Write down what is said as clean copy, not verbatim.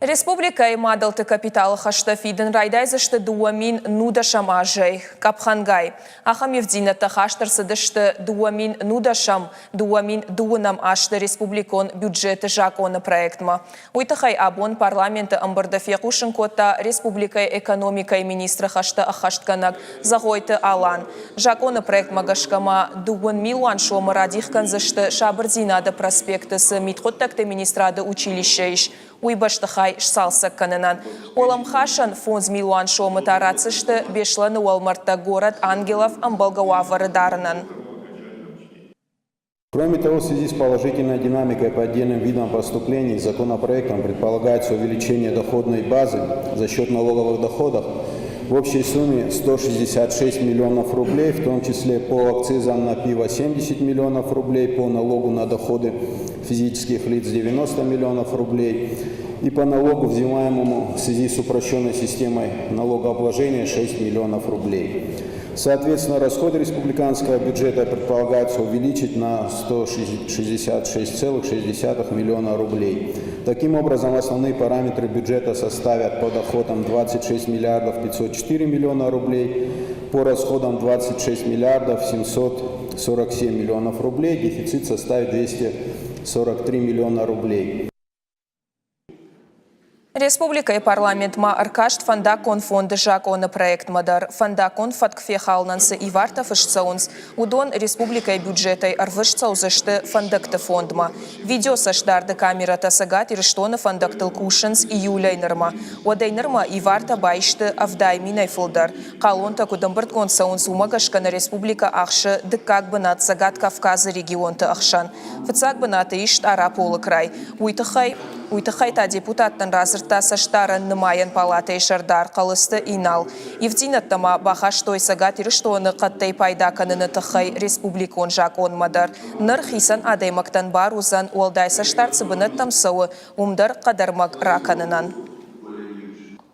Республика и мадалты капиталы хаштафиден райдайзышты дуамин нудашам ажей, капхангай. Ахам евдинатта хаштарсыдышты дуамин нудашам, дуамин дуанам ашты республикон бюджеты жакона проектма. Уйтахай абон парламенты амбардафекушын кота республика экономика и министра хашты ахаштканак загойты алан. Жакона проект магашкама дуан милуан шома радихканзышты шабырдинада проспекты с митхоттакты министрады училищеиш. Уйбаштахай шсалса кананан. Олам хашан фонд милуан шомы тарацышты бешланы уалмарта город ангелов амбалгауавары дарынан. Кроме того, в связи с положительной динамикой по отдельным видам поступлений, законопроектом предполагается увеличение доходной базы за счет налоговых доходов в общей сумме 166 миллионов рублей, в том числе по акцизам на пиво 70 миллионов рублей, по налогу на доходы физических лиц 90 миллионов рублей и по налогу, взимаемому в связи с упрощенной системой налогообложения 6 миллионов рублей. Соответственно, расходы республиканского бюджета предполагается увеличить на 166,6 миллиона рублей. Таким образом, основные параметры бюджета составят по доходам 26 миллиардов 504 миллиона рублей, по расходам 26 миллиардов 747 миллионов рублей, дефицит составит 243 миллиона рублей. Республика и парламент ма аркашт фандакон фонды жакона проект мадар. Фандакон фаткфехалнансы и вартов ишцаунс. Удон республика и бюджетай арвышцаузышты фандакты фондма. Видео саштарды камера тасагат ирштона фандактыл кушанс июляйнырма. Одайнырма и варта байшты авдайминай фулдар. Калонта кудамбырткон саунс умагашкана республика ахшы дыккак бынат сагат Кавказа регионты ахшан. Фыцак бынаты ишт араполы край. Уйтахайта депутаттан разырта саштарын нымайын палата ешардар қалысты инал. Евдинаттама бахаштой сагат ирштоны қаттай пайда каныны тахай республикон жакон мадар. Ныр хисан адаймактан бар узан уалдай саштар цыбыны тамсауы умдар қадармак раканынан.